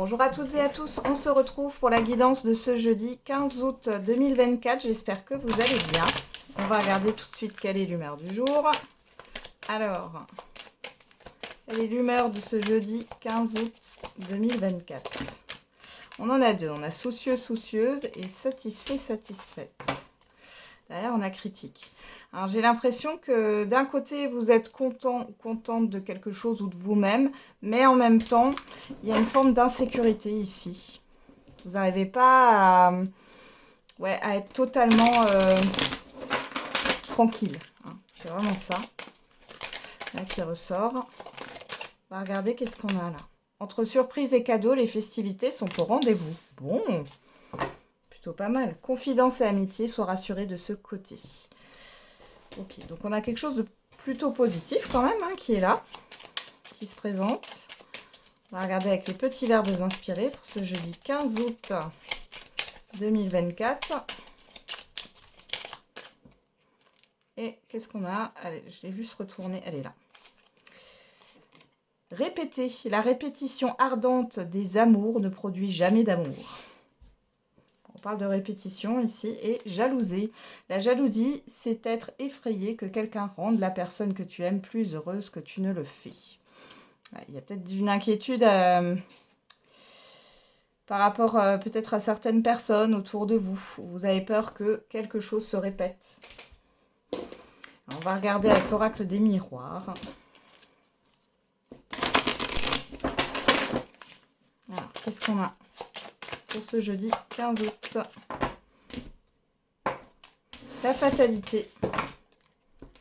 Bonjour à toutes et à tous, on se retrouve pour la guidance de ce jeudi 15 août 2024. J'espère que vous allez bien. On va regarder tout de suite quelle est l'humeur du jour. Alors, quelle est l'humeur de ce jeudi 15 août 2024? On en a deux, on a soucieux, soucieuse et satisfait, satisfaite. Derrière, on a critique. Alors, j'ai l'impression que d'un côté, vous êtes content ou contente de quelque chose ou de vous-même, mais en même temps, il y a une forme d'insécurité ici. Vous n'arrivez pas à être totalement tranquille. Hein. C'est vraiment ça. Là qui ressort. On va regarder qu'est-ce qu'on a là. Entre surprise et cadeaux, les festivités sont au rendez-vous. Bon, plutôt pas mal. Confidence et amitié, soient rassurés de ce côté. Ok, donc on a quelque chose de plutôt positif quand même, hein, qui est là, qui se présente. On va regarder avec les petits verbes inspirés pour ce jeudi 15 août 2024. Et qu'est-ce qu'on a? Allez, je l'ai vu se retourner, elle est là. Répéter. La répétition ardente des amours ne produit jamais d'amour. On parle de répétition ici. Et jalouser. La jalousie, c'est être effrayé que quelqu'un rende la personne que tu aimes plus heureuse que tu ne le fais. Il y a peut-être une inquiétude par rapport peut-être à certaines personnes autour de vous. Vous avez peur que quelque chose se répète. Alors, on va regarder avec l'oracle des miroirs. Alors, qu'est-ce qu'on a pour ce jeudi 15 août? La fatalité,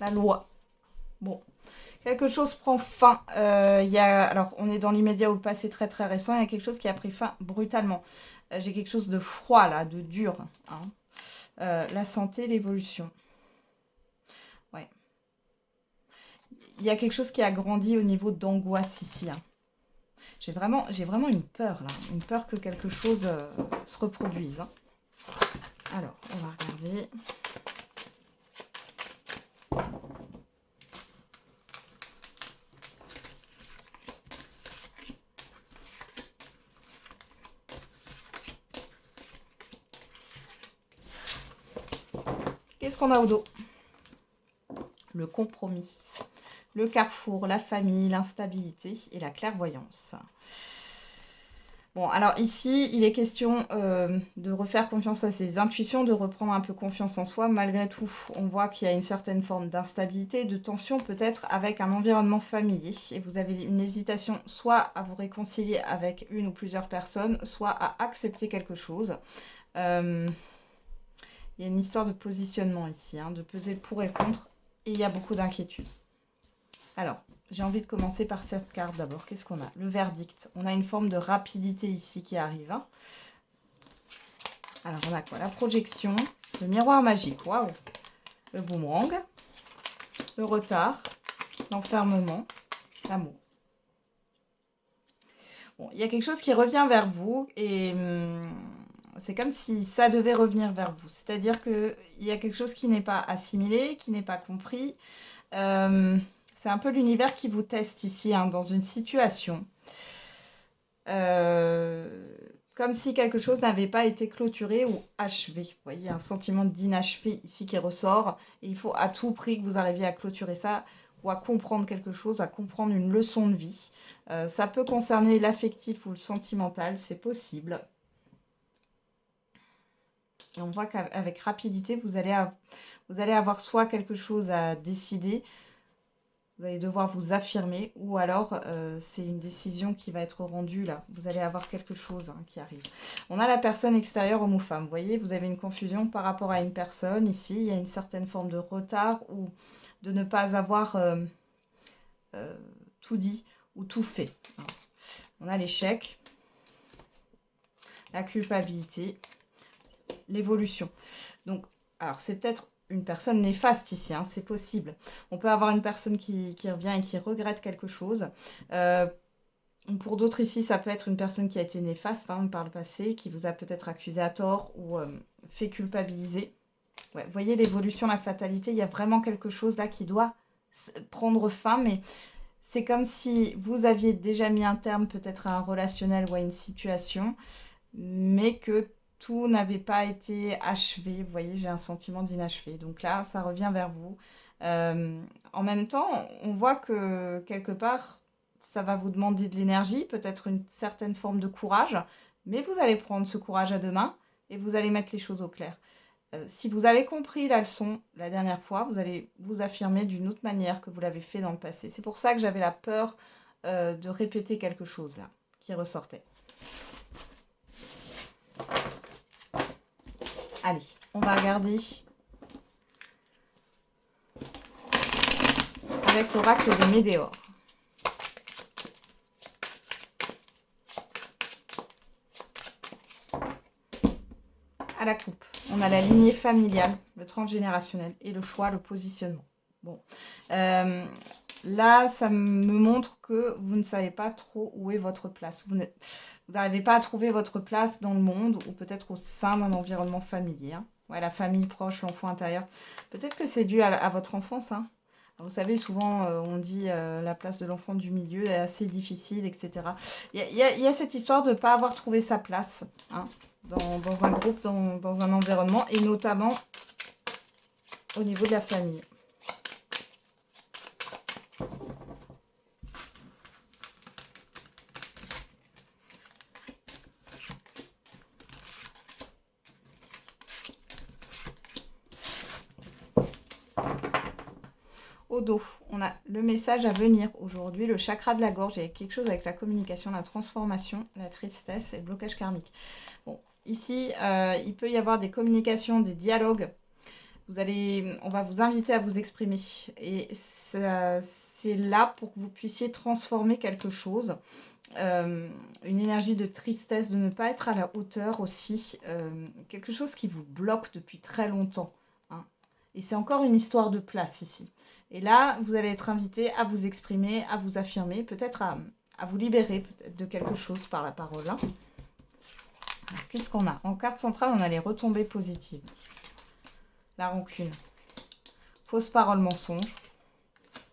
la loi. Bon, quelque chose prend fin. Alors, on est dans l'immédiat ou le passé très très récent. Il y a quelque chose qui a pris fin brutalement. J'ai quelque chose de froid là, de dur. Hein. La santé, l'évolution. Ouais. Il y a quelque chose qui a grandi au niveau d'angoisse ici. Hein. J'ai vraiment une peur là. Une peur que quelque chose se reproduise. Hein. Alors, on va regarder. Qu'est-ce qu'on a au dos? Le compromis, le carrefour, la famille, l'instabilité et la clairvoyance. Bon, alors ici, il est question de refaire confiance à ses intuitions, de reprendre un peu confiance en soi. Malgré tout, on voit qu'il y a une certaine forme d'instabilité, de tension peut-être avec un environnement familier. Et vous avez une hésitation soit à vous réconcilier avec une ou plusieurs personnes, soit à accepter quelque chose. Il y a une histoire de positionnement ici, hein, de peser le pour et le contre. Et il y a beaucoup d'inquiétude. Alors, j'ai envie de commencer par cette carte d'abord. Qu'est-ce qu'on a? Le verdict. On a une forme de rapidité ici qui arrive. Hein. Alors, on a quoi? La projection, le miroir magique. Waouh! Le boomerang, le retard, l'enfermement, l'amour. Bon, il y a quelque chose qui revient vers vous et c'est comme si ça devait revenir vers vous. C'est-à-dire qu'il y a quelque chose qui n'est pas assimilé, qui n'est pas compris. C'est un peu l'univers qui vous teste ici, hein, dans une situation. Comme si quelque chose n'avait pas été clôturé ou achevé. Vous voyez, un sentiment d'inachevé ici qui ressort. Et il faut à tout prix que vous arriviez à clôturer ça ou à comprendre quelque chose, à comprendre une leçon de vie. Ça peut concerner l'affectif ou le sentimental, c'est possible. Et on voit qu'avec rapidité, vous allez avoir soit quelque chose à décider, vous allez devoir vous affirmer, ou alors c'est une décision qui va être rendue là. Vous allez avoir quelque chose, hein, qui arrive. On a la personne extérieure homme ou femme. Vous voyez, vous avez une confusion par rapport à une personne. Ici, il y a une certaine forme de retard ou de ne pas avoir tout dit ou tout fait. On a l'échec, la culpabilité, l'évolution. Donc, alors c'est peut-être une personne néfaste ici, hein, c'est possible. On peut avoir une personne qui revient et qui regrette quelque chose. Pour d'autres ici, ça peut être une personne qui a été néfaste, hein, par le passé, qui vous a peut-être accusé à tort ou fait culpabiliser. Ouais, vous voyez l'évolution, la fatalité, il y a vraiment quelque chose là qui doit prendre fin, mais c'est comme si vous aviez déjà mis un terme peut-être à un relationnel ou à une situation, mais que tout n'avait pas été achevé. Vous voyez, j'ai un sentiment d'inachevé. Donc là, ça revient vers vous. En même temps, on voit que quelque part, ça va vous demander de l'énergie, peut-être une certaine forme de courage, mais vous allez prendre ce courage à deux mains et vous allez mettre les choses au clair. Si vous avez compris la leçon la dernière fois, vous allez vous affirmer d'une autre manière que vous l'avez fait dans le passé. C'est pour ça que j'avais la peur de répéter quelque chose là, qui ressortait. Allez, on va regarder avec l'oracle de Médéor. À la coupe, on a la lignée familiale, le transgénérationnel et le choix, le positionnement. Bon, là, ça me montre que vous ne savez pas trop où est votre place. Vous n'arrivez pas à trouver votre place dans le monde ou peut-être au sein d'un environnement familier. Hein. Ouais, la famille proche, l'enfant intérieur. Peut-être que c'est dû à votre enfance. Hein. Vous savez, souvent, on dit la place de l'enfant du milieu est assez difficile, etc. Il y a cette histoire de ne pas avoir trouvé sa place. Hein. Dans un groupe, dans un environnement, et notamment au niveau de la famille. Au dos, on a le message à venir aujourd'hui, le chakra de la gorge. Il y a quelque chose avec la communication, la transformation, la tristesse et le blocage karmique. Bon, ici, il peut y avoir des communications, des dialogues. On va vous inviter à vous exprimer. Et c'est là pour que vous puissiez transformer quelque chose. Une énergie de tristesse, de ne pas être à la hauteur aussi. Quelque chose qui vous bloque depuis très longtemps. Hein. Et c'est encore une histoire de place ici. Et là, vous allez être invité à vous exprimer, à vous affirmer, peut-être à vous libérer peut-être de quelque chose par la parole. Hein. Qu'est-ce qu'on a? En carte centrale, on a les retombées positives. La rancune. Fausse parole, mensonge.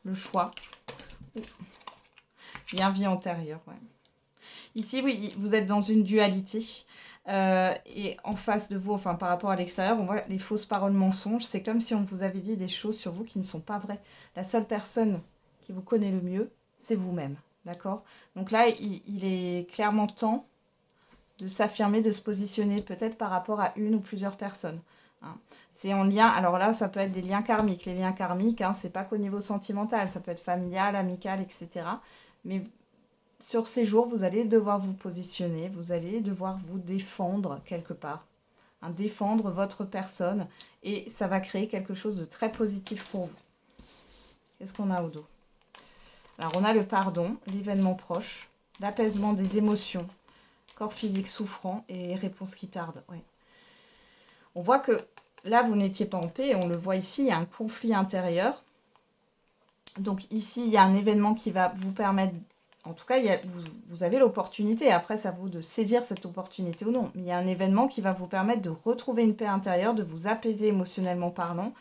Le choix. Bien vie antérieure, ouais. Ici, oui, vous êtes dans une dualité. Et en face de vous, enfin par rapport à l'extérieur, on voit les fausses paroles, mensonges. C'est comme si on vous avait dit des choses sur vous qui ne sont pas vraies. La seule personne qui vous connaît le mieux, c'est vous-même. D'accord? Donc là, il est clairement temps de s'affirmer, de se positionner peut-être par rapport à une ou plusieurs personnes. Hein. C'est en lien, alors là, ça peut être des liens karmiques. Les liens karmiques, hein, c'est pas qu'au niveau sentimental, ça peut être familial, amical, etc. Mais sur ces jours, vous allez devoir vous positionner, vous allez devoir vous défendre quelque part. Hein, défendre votre personne et ça va créer quelque chose de très positif pour vous. Qu'est-ce qu'on a au dos? Alors, on a le pardon, l'événement proche, l'apaisement des émotions, corps physique souffrant et réponse qui tarde. Ouais. On voit que là, vous n'étiez pas en paix. On le voit ici, il y a un conflit intérieur. Donc ici, il y a un événement qui va vous permettre... En tout cas, vous avez l'opportunité. Après, c'est à vous de saisir cette opportunité ou non. Mais il y a un événement qui va vous permettre de retrouver une paix intérieure, de vous apaiser émotionnellement parlant.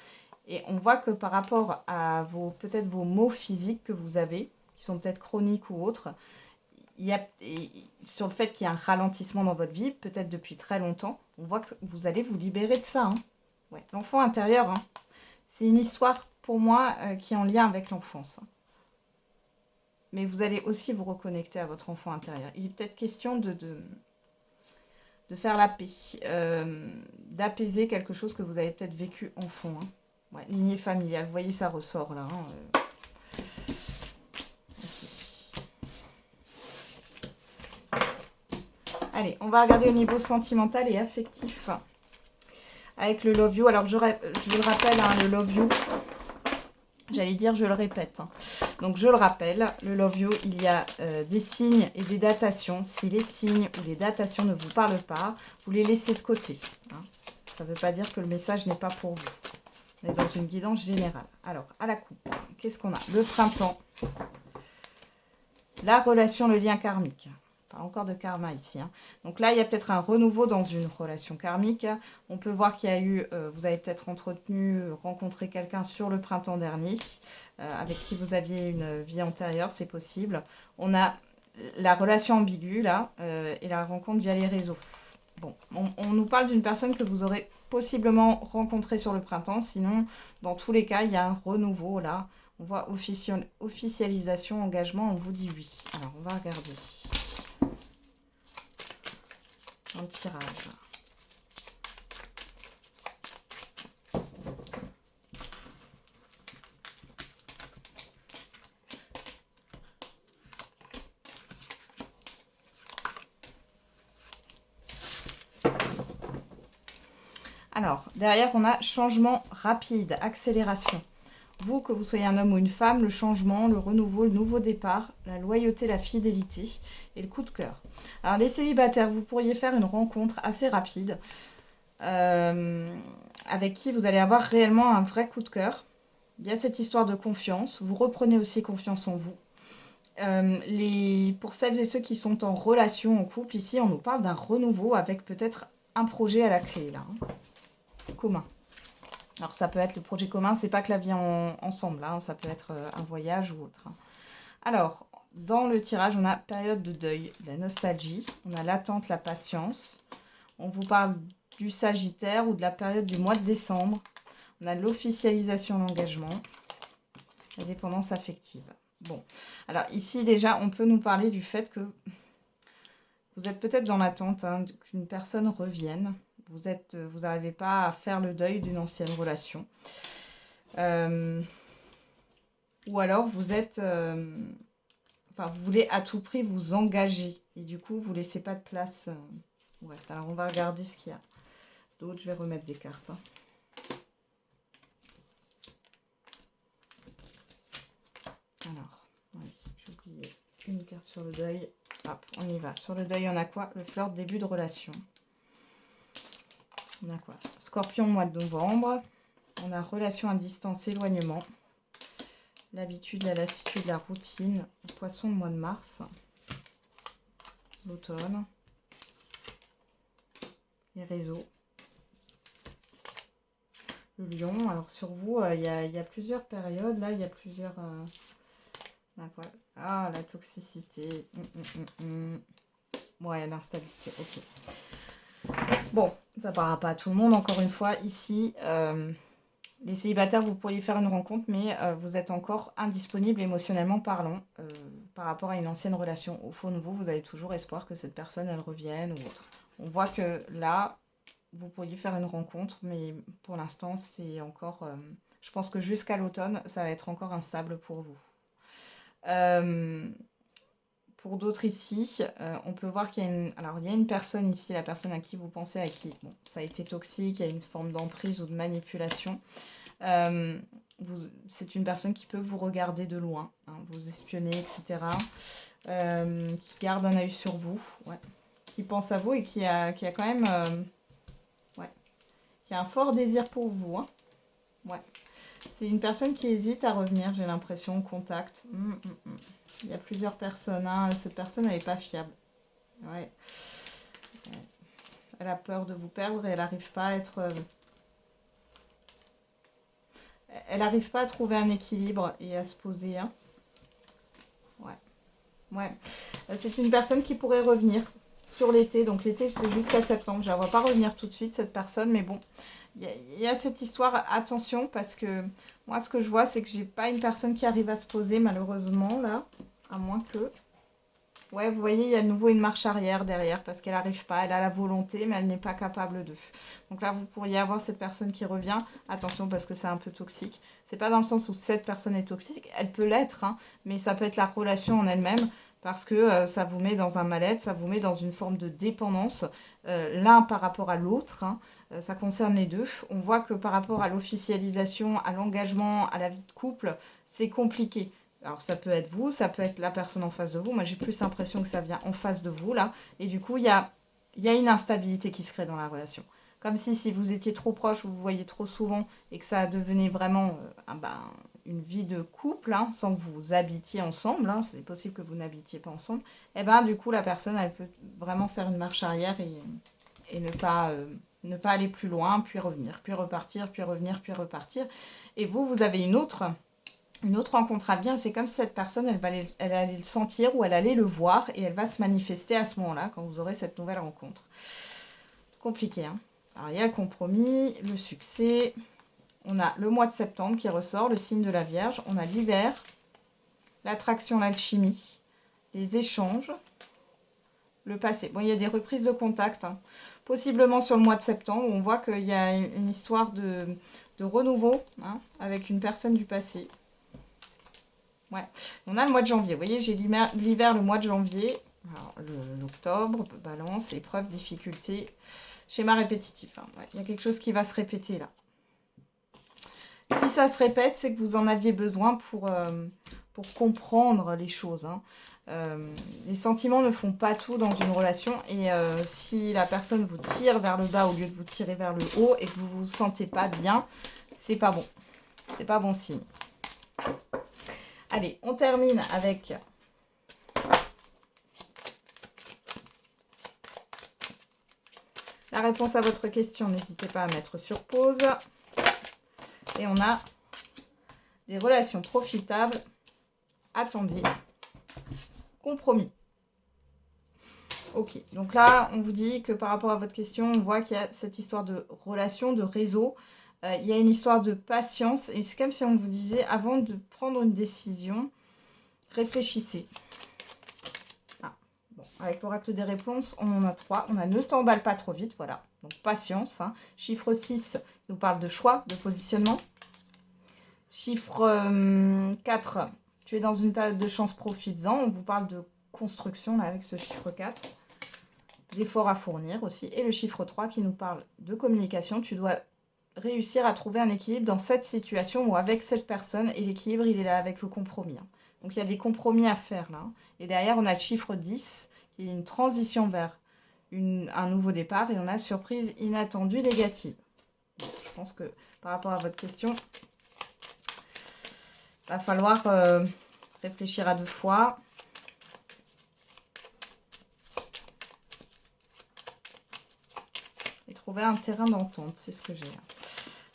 Et on voit que par rapport à peut-être vos maux physiques que vous avez, qui sont peut-être chroniques ou autres, sur le fait qu'il y a un ralentissement dans votre vie, peut-être depuis très longtemps, on voit que vous allez vous libérer de ça. Hein. Ouais. L'enfant intérieur, hein, c'est une histoire pour moi qui est en lien avec l'enfance. Hein. Mais vous allez aussi vous reconnecter à votre enfant intérieur. Il est peut-être question de faire la paix, d'apaiser quelque chose que vous avez peut-être vécu enfant. Hein. Ouais, lignée familiale, vous voyez, ça ressort là. Hein, Allez, on va regarder au niveau sentimental et affectif. Avec le Love You. Alors, je le rappelle, hein, le Love You, j'allais dire, je le répète. Hein. Donc, je le rappelle, le Love You, il y a des signes et des datations. Si les signes ou les datations ne vous parlent pas, vous les laissez de côté. Hein. Ça ne veut pas dire que le message n'est pas pour vous. On est dans une guidance générale. Alors, à la coupe, qu'est-ce qu'on a? Le printemps. La relation, le lien karmique. parle encore de karma ici. Hein. Donc là, il y a peut-être un renouveau dans une relation karmique. On peut voir qu'il y a eu, vous avez peut-être rencontré quelqu'un sur le printemps dernier, avec qui vous aviez une vie antérieure, c'est possible. On a la relation ambiguë là, et la rencontre via les réseaux. Bon, on nous parle d'une personne que vous aurez possiblement rencontrée sur le printemps. Sinon, dans tous les cas, il y a un renouveau là. On voit officialisation, engagement, on vous dit oui. Alors, on va regarder un tirage. Alors, derrière, on a changement rapide, accélération. Vous, que vous soyez un homme ou une femme, le changement, le renouveau, le nouveau départ, la loyauté, la fidélité et le coup de cœur. Alors, les célibataires, vous pourriez faire une rencontre assez rapide avec qui vous allez avoir réellement un vrai coup de cœur. Il y a cette histoire de confiance. Vous reprenez aussi confiance en vous. Pour celles et ceux qui sont en relation, en couple, ici, on nous parle d'un renouveau avec peut-être un projet à la clé, là. Hein. Commun. Alors ça peut être le projet commun, c'est pas que la vie ensemble, hein, ça peut être un voyage ou autre. Hein. Alors, dans le tirage, on a période de deuil, de la nostalgie, on a l'attente, la patience. On vous parle du Sagittaire ou de la période du mois de décembre. On a l'officialisation, l'engagement, la dépendance affective. Bon, alors ici déjà, on peut nous parler du fait que vous êtes peut-être dans l'attente hein, qu'une personne revienne. Vous n'arrivez pas à faire le deuil d'une ancienne relation. Ou alors vous êtes... vous voulez à tout prix vous engager. Et du coup, vous ne laissez pas de place au reste. Alors, on va regarder ce qu'il y a d'autre. Je vais remettre des cartes. Hein. Alors, oui, j'ai oublié une carte sur le deuil. Hop, on y va. Sur le deuil, on a quoi? Le flirt, début de relation. On a quoi? Scorpion, mois de novembre. On a relation à distance, éloignement. L'habitude, la lassitude, la routine. Poisson, mois de mars. L'automne. Les réseaux. Le lion. Alors sur vous, il y a plusieurs périodes. Là, il y a plusieurs... Ah, la toxicité. Ouais, l'instabilité. Ok. Bon, ça ne parlera pas à tout le monde. Encore une fois, ici, les célibataires, vous pourriez faire une rencontre, mais vous êtes encore indisponible émotionnellement parlant par rapport à une ancienne relation. Au fond de vous, vous avez toujours espoir que cette personne, elle revienne ou autre. On voit que là, vous pourriez faire une rencontre, mais pour l'instant, c'est encore... je pense que jusqu'à l'automne, ça va être encore instable pour vous. Pour d'autres ici, on peut voir qu'il y a il y a une personne ici, la personne à qui vous pensez, à qui ça a été toxique, il y a une forme d'emprise ou de manipulation. C'est une personne qui peut vous regarder de loin, hein, vous espionner, etc. Qui garde un œil sur vous, ouais, qui pense à vous et qui a quand même qui a un fort désir pour vous. Hein. Ouais. C'est une personne qui hésite à revenir, j'ai l'impression, au contact. Il y a plusieurs personnes. Hein. Cette personne, elle n'est pas fiable. Ouais. Elle a peur de vous perdre et elle n'arrive pas à être... Elle n'arrive pas à trouver un équilibre et à se poser. Hein. Ouais. C'est une personne qui pourrait revenir sur l'été. Donc l'été, c'est jusqu'à septembre. Je ne la vois pas revenir tout de suite, cette personne. Mais bon, il y a cette histoire. Attention, parce que moi, ce que je vois, c'est que j'ai pas une personne qui arrive à se poser, malheureusement, là. À moins que... Ouais, vous voyez, il y a de nouveau une marche arrière derrière parce qu'elle n'arrive pas. Elle a la volonté, mais elle n'est pas capable de. Donc là, vous pourriez avoir cette personne qui revient. Attention, parce que c'est un peu toxique. C'est pas dans le sens où cette personne est toxique. Elle peut l'être, hein, mais ça peut être la relation en elle-même parce que ça vous met dans un mal-être, ça vous met dans une forme de dépendance, l'un par rapport à l'autre. Hein, ça concerne les deux. On voit que par rapport à l'officialisation, à l'engagement, à la vie de couple, c'est compliqué. Alors ça peut être vous, ça peut être la personne en face de vous. Moi j'ai plus l'impression que ça vient en face de vous là. Et du coup il y a une instabilité qui se crée dans la relation. Comme si vous étiez trop proche ou vous voyez trop souvent et que ça devenait vraiment une vie de couple, hein, sans que vous habitiez ensemble, hein, c'est possible que vous n'habitiez pas ensemble, et du coup la personne elle peut vraiment faire une marche arrière et ne pas aller plus loin, puis revenir, puis repartir, puis revenir, puis repartir. Et vous avez une autre rencontre à venir. C'est comme si cette personne, elle allait le sentir ou elle allait le voir et elle va se manifester à ce moment-là, quand vous aurez cette nouvelle rencontre. Compliqué, hein. Alors, il y a le compromis, le succès. On a le mois de septembre qui ressort, le signe de la Vierge. On a l'hiver, l'attraction, l'alchimie, les échanges, le passé. Bon, il y a des reprises de contact, hein. Possiblement sur le mois de septembre, on voit qu'il y a une histoire de renouveau, hein, avec une personne du passé. Ouais. On a le mois de janvier. Vous voyez, j'ai l'hiver, le mois de janvier. L'octobre, balance, épreuve, difficulté, schéma répétitif. Hein. Ouais, il y a quelque chose qui va se répéter là. Si ça se répète, c'est que vous en aviez besoin pour comprendre les choses. Hein. Les sentiments ne font pas tout dans une relation. Et si la personne vous tire vers le bas au lieu de vous tirer vers le haut et que vous ne vous sentez pas bien, c'est pas bon. C'est pas bon signe. Allez, on termine avec la réponse à votre question. N'hésitez pas à mettre sur pause. Et on a des relations profitables. Attendez. Compromis. Ok, donc là, on vous dit que par rapport à votre question, on voit qu'il y a cette histoire de relation, de réseau. Il y a une histoire de patience. Et c'est comme si on vous disait, avant de prendre une décision, réfléchissez. Bon, avec l'oracle des réponses, on en a 3. On a ne t'emballe pas trop vite, voilà. Donc patience. Hein. Chiffre 6 nous parle de choix, de positionnement. Chiffre 4, tu es dans une période de chance, profites-en. On vous parle de construction là avec ce chiffre 4. D'efforts à fournir aussi. Et le chiffre 3 qui nous parle de communication. Tu dois réussir à trouver un équilibre dans cette situation ou avec cette personne. Et l'équilibre, il est là avec le compromis. Hein. Donc, il y a des compromis à faire là. Et derrière, on a le chiffre 10, qui est une transition vers un nouveau départ. Et on a surprise inattendue négative. Bon, je pense que par rapport à votre question, il va falloir réfléchir à 2 fois. Et trouver un terrain d'entente, c'est ce que j'ai.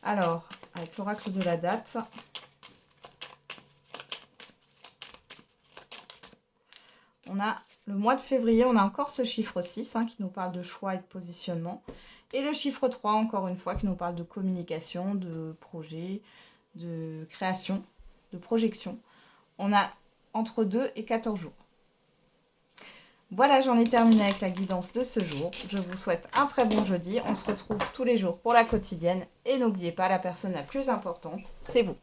Alors, avec l'oracle de la date... On a le mois de février, on a encore ce chiffre 6 hein, qui nous parle de choix et de positionnement. Et le chiffre 3, encore une fois, qui nous parle de communication, de projet, de création, de projection. On a entre 2 et 14 jours. Voilà, j'en ai terminé avec la guidance de ce jour. Je vous souhaite un très bon jeudi. On se retrouve tous les jours pour la quotidienne. Et n'oubliez pas, la personne la plus importante, c'est vous.